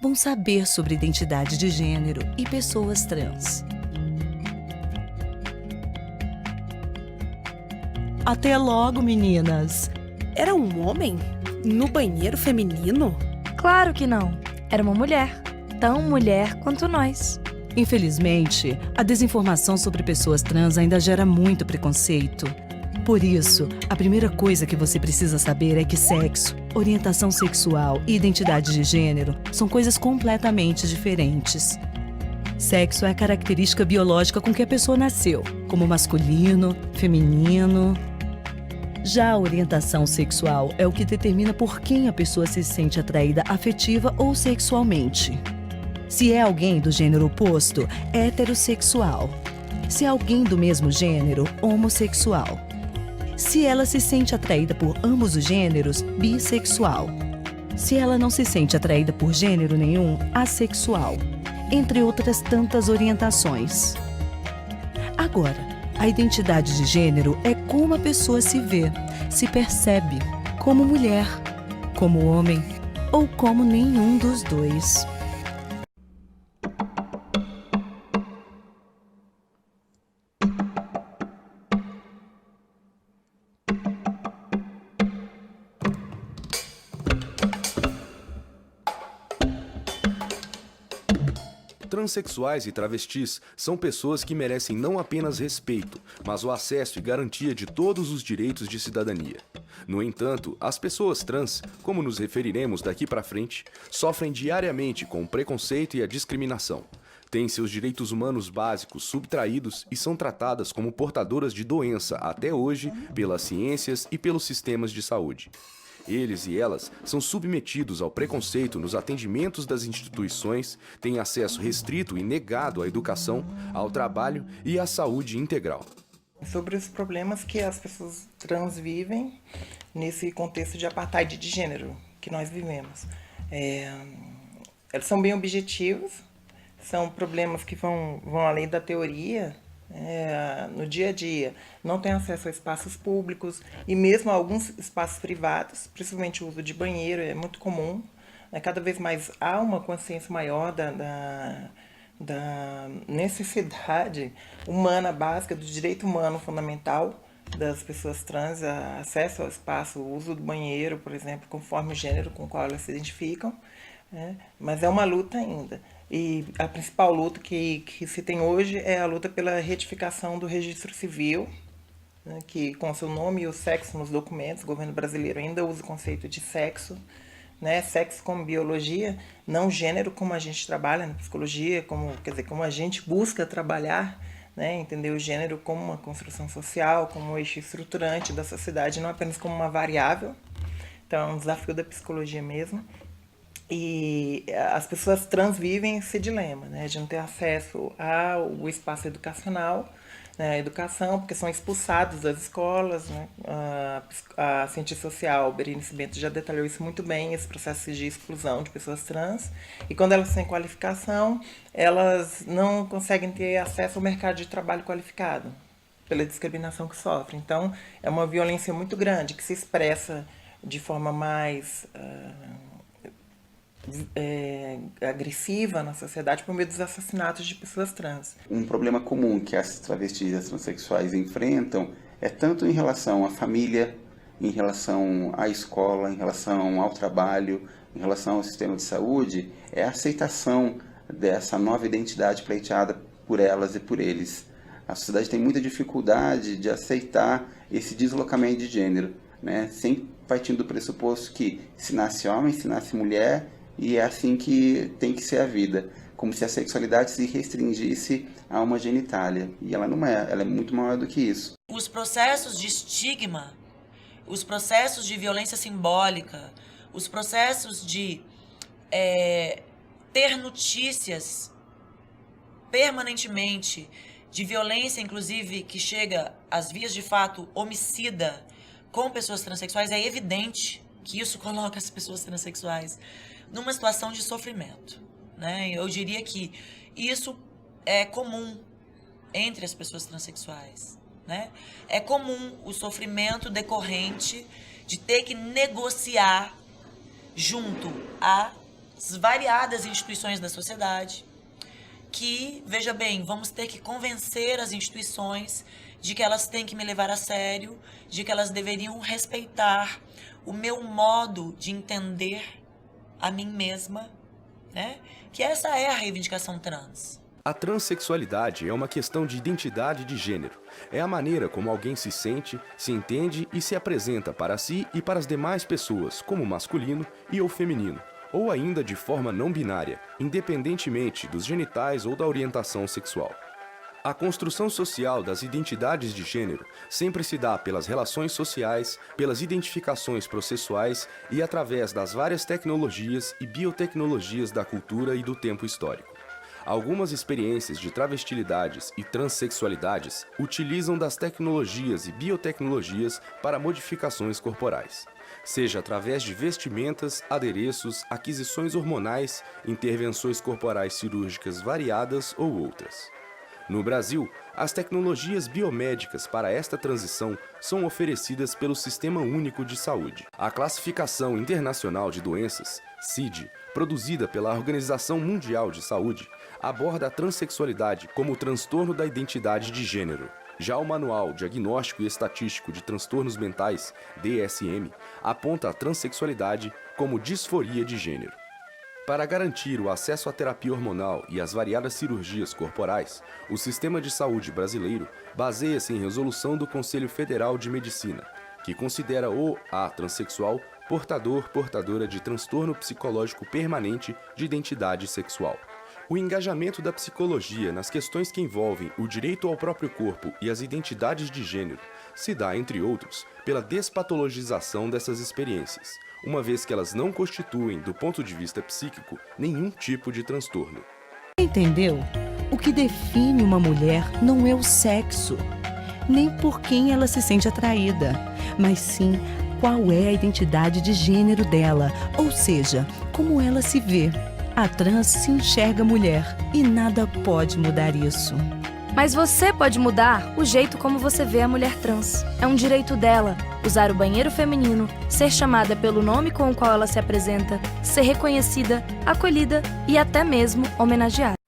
vão saber sobre identidade de gênero e pessoas trans. Até logo, meninas! Era um homem? No banheiro feminino? Claro que não. Era uma mulher. Tão mulher quanto nós. Infelizmente, a desinformação sobre pessoas trans ainda gera muito preconceito. Por isso, a primeira coisa que você precisa saber é que sexo, orientação sexual e identidade de gênero são coisas completamente diferentes. Sexo é a característica biológica com que a pessoa nasceu, como masculino, feminino. Já a orientação sexual é o que determina por quem a pessoa se sente atraída afetiva ou sexualmente. Se é alguém do gênero oposto, heterossexual. Se é alguém do mesmo gênero, homossexual. Se ela se sente atraída por ambos os gêneros, bissexual. Se ela não se sente atraída por gênero nenhum, assexual. Entre outras tantas orientações. Agora, a identidade de gênero é como a pessoa se vê, se percebe, como mulher, como homem ou como nenhum dos dois. Transsexuais e travestis são pessoas que merecem não apenas respeito, mas o acesso e garantia de todos os direitos de cidadania. No entanto, as pessoas trans, como nos referiremos daqui para frente, sofrem diariamente com o preconceito e a discriminação. Têm seus direitos humanos básicos subtraídos e são tratadas como portadoras de doença até hoje pelas ciências e pelos sistemas de saúde. Eles e elas são submetidos ao preconceito nos atendimentos das instituições, têm acesso restrito e negado à educação, ao trabalho e à saúde integral. Sobre os problemas que as pessoas trans vivem nesse contexto de apartheid de gênero que nós vivemos. Eles são bem objetivos, são problemas que vão além da teoria. No dia a dia, não tem acesso a espaços públicos e mesmo a alguns espaços privados, principalmente o uso de banheiro, é muito comum. Cada vez mais há uma consciência maior da necessidade humana básica, do direito humano fundamental das pessoas trans, acesso ao espaço, o uso do banheiro, por exemplo, conforme o gênero com o qual elas se identificam, mas é uma luta ainda. E a principal luta que se tem hoje é a luta pela retificação do registro civil, né, que com seu nome e o sexo nos documentos, o governo brasileiro ainda usa o conceito de sexo, né, sexo como biologia, não gênero como a gente trabalha na psicologia, como a gente busca trabalhar, né, entender o gênero como uma construção social, como um eixo estruturante da sociedade, não apenas como uma variável. Então é um desafio da psicologia mesmo. E as pessoas trans vivem esse dilema, né, de não ter acesso ao espaço educacional, né, a educação, porque são expulsados das escolas, né. A cientista social Berenice Bento já detalhou isso muito bem, esse processo de exclusão de pessoas trans, e quando elas têm qualificação, elas não conseguem ter acesso ao mercado de trabalho qualificado, pela discriminação que sofrem. Então, é uma violência muito grande, que se expressa de forma mais agressiva na sociedade por meio dos assassinatos de pessoas trans. Um problema comum que as travestis e as transexuais enfrentam é tanto em relação à família, em relação à escola, em relação ao trabalho, em relação ao sistema de saúde, é a aceitação dessa nova identidade pleiteada por elas e por eles. A sociedade tem muita dificuldade de aceitar esse deslocamento de gênero, né? Sempre partindo do pressuposto que se nasce homem, se nasce mulher, e é assim que tem que ser a vida, como se a sexualidade se restringisse a uma genitália. E ela não é, ela é muito maior do que isso. Os processos de estigma, os processos de violência simbólica, os processos de ter notícias permanentemente de violência, inclusive, que chega às vias de fato homicida com pessoas transexuais, é evidente que isso coloca as pessoas transexuais numa situação de sofrimento, né? Eu diria que isso é comum entre as pessoas transexuais, né? É comum o sofrimento decorrente de ter que negociar junto à variadas instituições da sociedade, que, veja bem, vamos ter que convencer as instituições de que elas têm que me levar a sério, de que elas deveriam respeitar o meu modo de entender a mim mesma, né? Que essa é a reivindicação trans. A transexualidade é uma questão de identidade de gênero. É a maneira como alguém se sente, se entende e se apresenta para si e para as demais pessoas, como masculino e ou feminino, ou ainda de forma não binária, independentemente dos genitais ou da orientação sexual. A construção social das identidades de gênero sempre se dá pelas relações sociais, pelas identificações processuais e através das várias tecnologias e biotecnologias da cultura e do tempo histórico. Algumas experiências de travestilidades e transexualidades utilizam das tecnologias e biotecnologias para modificações corporais, seja através de vestimentas, adereços, aquisições hormonais, intervenções corporais cirúrgicas variadas ou outras. No Brasil, as tecnologias biomédicas para esta transição são oferecidas pelo Sistema Único de Saúde. A Classificação Internacional de Doenças, CID, produzida pela Organização Mundial de Saúde, aborda a transexualidade como o transtorno da identidade de gênero. Já o Manual Diagnóstico e Estatístico de Transtornos Mentais, DSM, aponta a transexualidade como disforia de gênero. Para garantir o acesso à terapia hormonal e às variadas cirurgias corporais, o sistema de saúde brasileiro baseia-se em resolução do Conselho Federal de Medicina, que considera a transexual portadora de transtorno psicológico permanente de identidade sexual. O engajamento da psicologia nas questões que envolvem o direito ao próprio corpo e as identidades de gênero se dá, entre outros, pela despatologização dessas experiências, uma vez que elas não constituem, do ponto de vista psíquico, nenhum tipo de transtorno. Entendeu? O que define uma mulher não é o sexo, nem por quem ela se sente atraída, mas sim qual é a identidade de gênero dela, ou seja, como ela se vê. A trans se enxerga mulher e nada pode mudar isso. Mas você pode mudar o jeito como você vê a mulher trans. É um direito dela usar o banheiro feminino, ser chamada pelo nome com o qual ela se apresenta, ser reconhecida, acolhida e até mesmo homenageada.